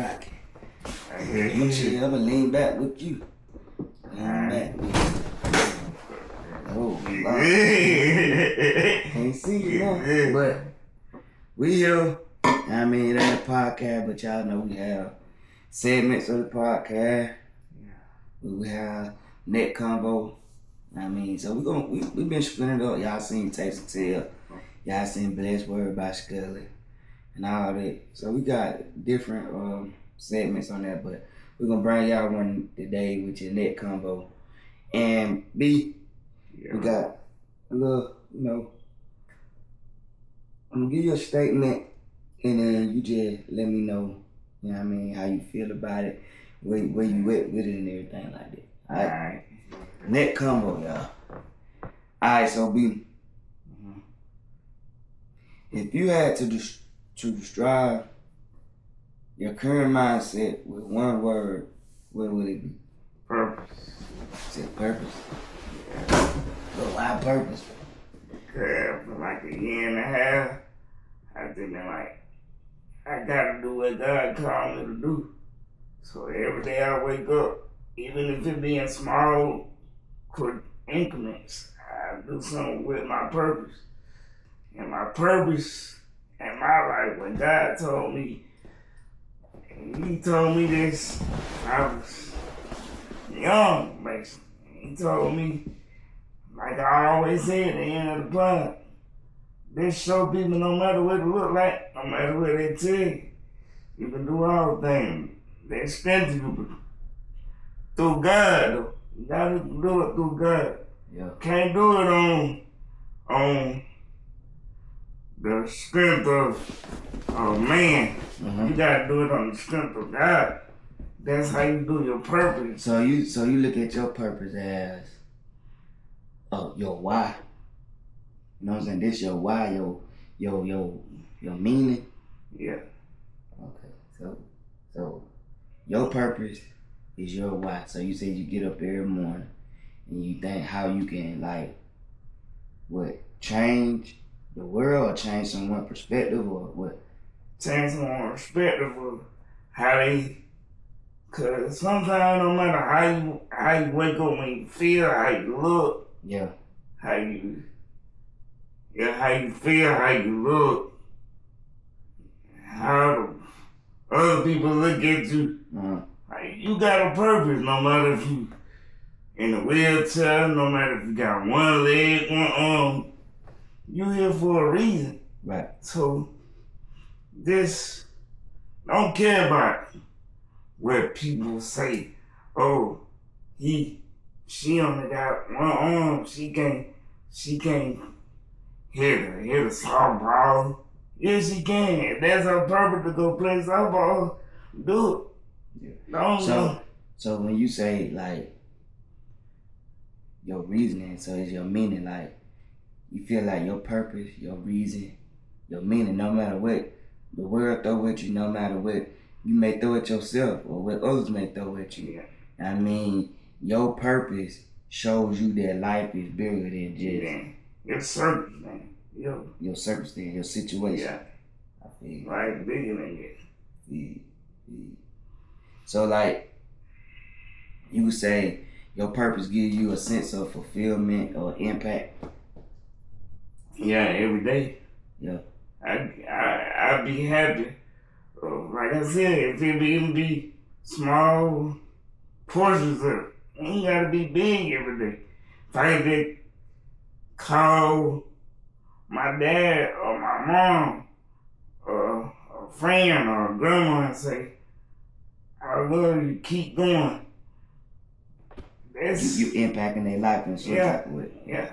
rocking. I'm gonna lean back with you. Lean back. Oh, can't see you now. But we here. I mean, it ain't a podcast, but y'all know we have segments of the podcast. We have net Convo. I mean, so we been splitting it up. Y'all seen Taste and Tell. Y'all seen Blessed Word by Scully and all that. So we got different segments on that, but we're gonna bring y'all one today with your net Convo. And B, we got a little, I'm gonna give you a statement and then you just let me know, you know what I mean, how you feel about it, where you with it and everything like that. Alright. Net Convo, y'all. Alright, so B, if you had to describe your current mindset with one word, what would it be? Purpose. Is it purpose? Yeah. But why purpose? Cause for like a year and a half, I've been like, I gotta do what God called me to do. So every day I wake up, even if it be in small increments, I do something with my purpose. And my purpose in my life, when God told me, he told me this, I was young, basically. He told me, like I always say at the end of the plan, this show people no matter what it look like, no matter what they tell you, you can do all things. They strengthen you through God, though. You gotta do it through God. Yeah. Can't do it on the strength of man. Mm-hmm. You gotta do it on the strength of God. That's how you do your purpose. So you look at your purpose as your why. You know what I'm saying? This your why, your meaning. Yeah. Okay. So your purpose is your why. So you say you get up every morning and you think how you can change the world or change someone's perspective or what? Change someone's perspective of how they, cause sometimes no matter how you wake up, when you feel, how you look, how you feel, how you look, how the other people look at you. You got a purpose, no matter if you in a wheelchair, no matter if you got one leg, one arm, you here for a reason. Right. So this, don't care about what people say. Oh, she only got one arm, she can't hit a softball. Yes, she can. If that's her purpose to go play softball, do it. Yeah. So when you say like your reasoning, so it's your meaning, like you feel like your purpose, your reason, your meaning, no matter what the world throw at you, no matter what you may throw at yourself or what others may throw at you. Yeah. I mean, your purpose shows you that life is bigger than just your circumstance. Your circumstance, your situation. Yeah. I feel life bigger than that. Yeah. So like you would say your purpose gives you a sense of fulfillment or impact. Yeah, every day. Yeah. I'd be happy. Like I said, if it even be small portions of it, ain't gotta be big every day. If I had to call my dad or my mom or a friend or a grandma and say, I love you, keep going. That's you impacting their life in some type of way. Yeah.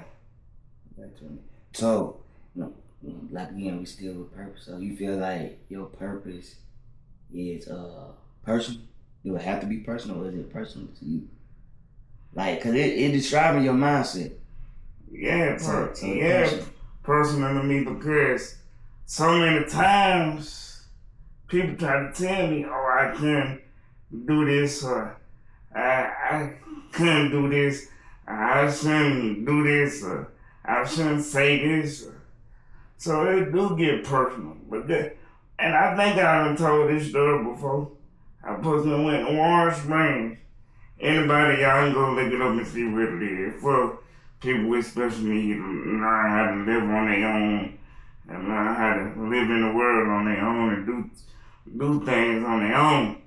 So, like again, we still with purpose. So you feel like your purpose is personal? Do it have to be personal, or is it personal to you? Like, cause it describing your mindset. Yeah, personal to me, because so many times people try to tell me, oh, I can't do this, or I couldn't do this, I shouldn't do this, or I shouldn't say this. So it do get personal. And I think I done told this story before. I personally went to Warren Springs. Anybody, y'all can go look it up and see what it is. For people with special needs, learn how to live on their own, and learn how to live in the world on their own and do things on their own.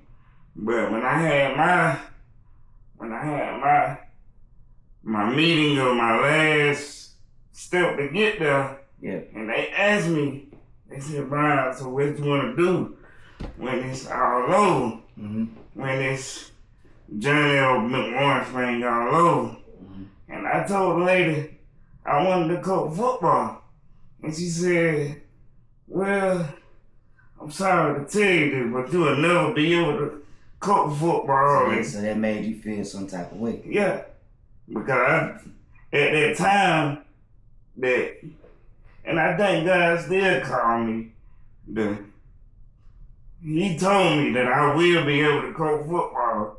But when I had my meeting or my last step to get there, and they asked me, they said, Brian, so what you want to do when it's all over? Mm-hmm. When it's journey of Warren Springs all over? Mm-hmm. And I told the lady I wanted to coach football. And she said, well, I'm sorry to tell you this, but you will never be able to coach football. So that made you feel some type of way. Yeah. Because at that time, and I think God still called me, he told me that I will be able to coach football.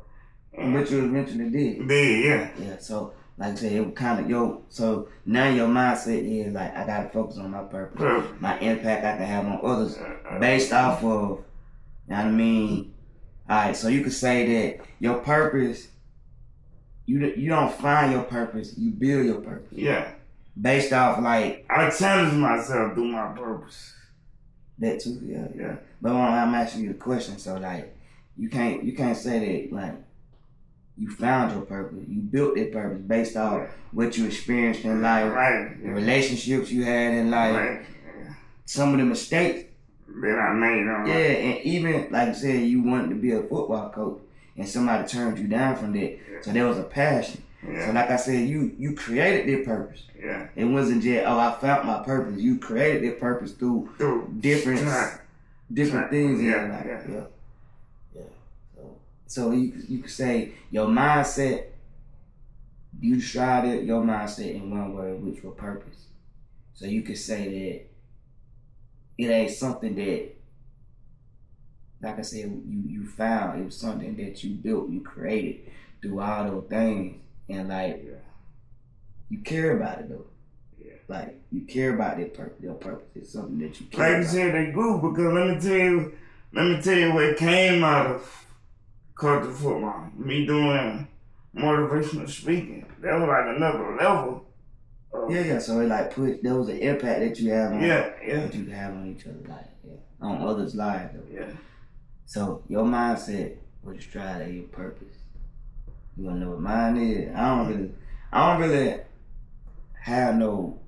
And which you eventually did. Yeah. Yeah, so like I said, it was kind of so now your mindset is like, I gotta focus on my purpose, my impact I can have on others based off of, you know what I mean? Alright, so you could say that your purpose, you don't find your purpose, you build your purpose. Yeah. Based off like, I challenge myself through my purpose. That too, yeah. But I'm asking you a question, so like, you can't say that like, you found your purpose. You built that purpose based off what you experienced in life, the relationships you had in life, some of the mistakes that I made. And even like I said, you wanted to be a football coach, and somebody turned you down from that. So there was a passion. So like I said, you created that purpose. It wasn't just, I found my purpose. You created that purpose through different things in your life. So you could say your mindset, you described it, your mindset in one word, which was purpose. So you could say that it ain't something that, like I said, you found. It was something that you built, you created through all those things. And like, you care about it though. Like, you care about your purpose. It's something that you care about. Like you said, they grew, because let me tell you what came out of culture football. Me doing motivational speaking. That was like another level. So it like there was an impact that you have on that you have on each other's life, on others' lives though. Yeah. So your mindset was to strive at your purpose. You wanna know what mine is? I don't really have no,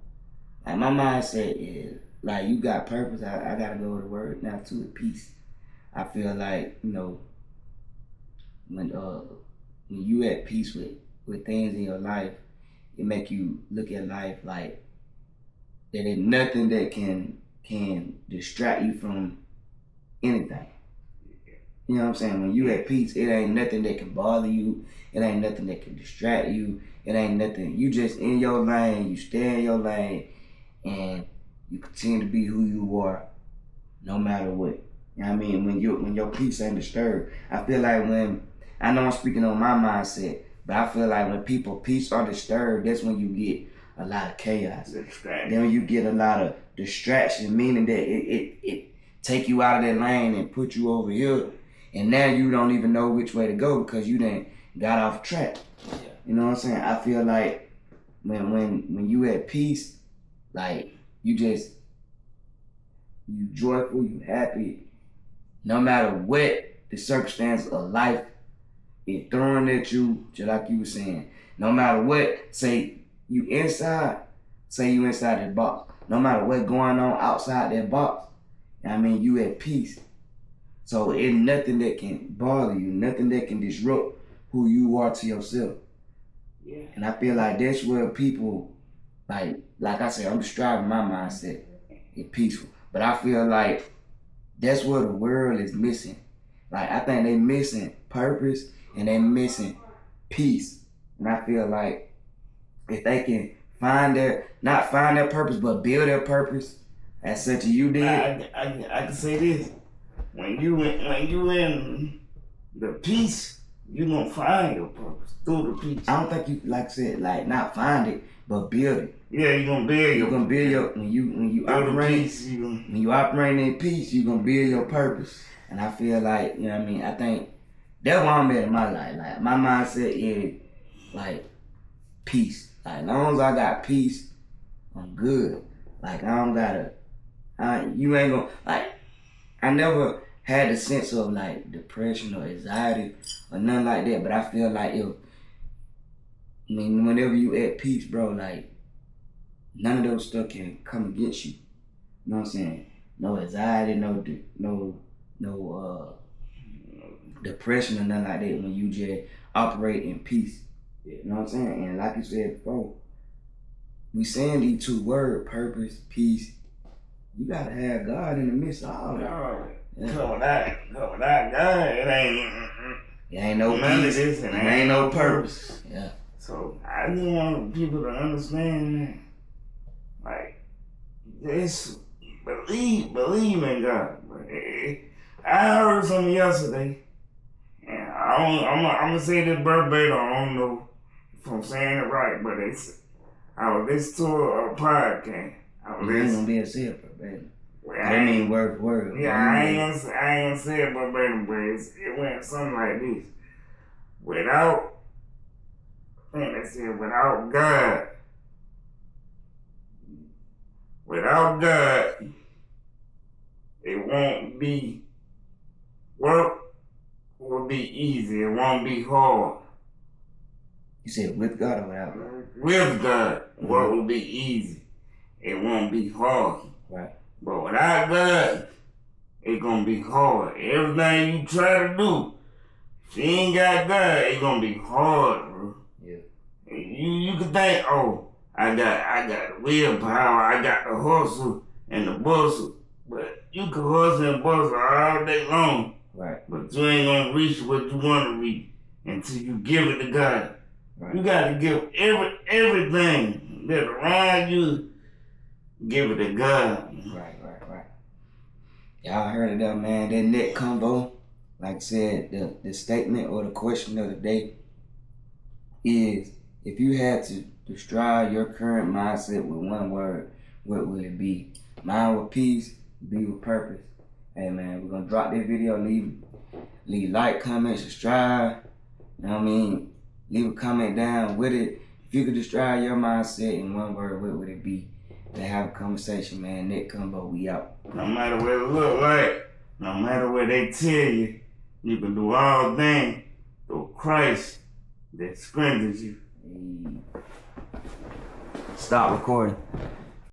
like, my mindset is like, you got purpose, I gotta go to the word now to it, peace. I feel like, when you at peace with things in your life, it make you look at life like there ain't nothing that can distract you from anything. You know what I'm saying? When you at peace, it ain't nothing that can bother you. It ain't nothing that can distract you. It ain't nothing. You just in your lane. You stay in your lane, and you continue to be who you are, no matter what. You know what I mean? When your peace ain't disturbed, I feel like I know I'm speaking on my mindset, but I feel like when people peace are disturbed, that's when you get a lot of chaos. Then when you get a lot of distraction, meaning that it take you out of that lane and put you over here. And now you don't even know which way to go because you done got off track. You know what I'm saying? I feel like when you at peace, like you joyful, you happy, no matter what the circumstance of life is throwing at you, just like you were saying. No matter what, say you inside that box. No matter what's going on outside that box, I mean, you at peace. So it's nothing that can bother you, nothing that can disrupt who you are to yourself. And I feel like that's where people, like I said, I'm describing my mindset, it's peaceful. But I feel like that's where the world is missing. Like, I think they missing purpose and they missing peace. And I feel like if they can not find their purpose, but build their purpose, as such as you did. I can say this. When you in the peace, you gonna find your purpose through the peace. I don't think you, like I said, like, not find it, but build it. Yeah, you gonna build your when you operate peace, when you operate in peace, you gonna build your purpose. And I feel like, you know what I mean, I think That's why I'm at in my life. Like, my mindset is, like, peace. Like, as long as I got peace, I'm good. Like, I don't gotta, you ain't gonna, like, I never had a sense of, like, depression or anxiety or nothing like that, but I feel like whenever you at peace, bro, like, none of those stuff can come against you. You know what I'm saying? No anxiety, no depression or nothing like that when you just operate in peace. You know what I'm saying? And like you said before, we saying these two words, purpose, peace. You gotta have God in the midst of all that. Come without God, it ain't no peace. It ain't no purpose. Yeah. So I just want people to understand that, like, this believe in God. I heard something yesterday, and I'm gonna say this verbatim. I don't know if I'm saying it right, but I was listening to a podcast. You ain't gonna be able to say it verbatim. I mean word for word. Yeah, I ain't gonna say it verbatim, but it went something like this. Without God, it won't be, work will be easy. It won't be hard. You said with God or without God? With God, work will be easy. It won't be hard. Right. But without God, it's gonna be hard. Everything you try to do, if you ain't got God, it's gonna be hard, bro. Yeah. You can think, oh, I got the willpower, I got the hustle and the bustle. But you can hustle and bustle all day long. Right. But you ain't gonna reach what you wanna reach until you give it to God. Right. You gotta give everything that around you, give it to God. Right. Y'all heard it up, man. That net convo, like I said, the statement or the question of the day is, if you had to describe your current mindset with one word, what would it be? Mine with peace, be with purpose. Hey man, we're gonna drop this video, leave like, comment, subscribe. You know what I mean? Leave a comment down with it. If you could describe your mindset in one word, what would it be? Let's have a conversation, man. Net Convo, we out. No matter what it look like, no matter what they tell you, you can do all things through Christ that strengthens you. Stop recording.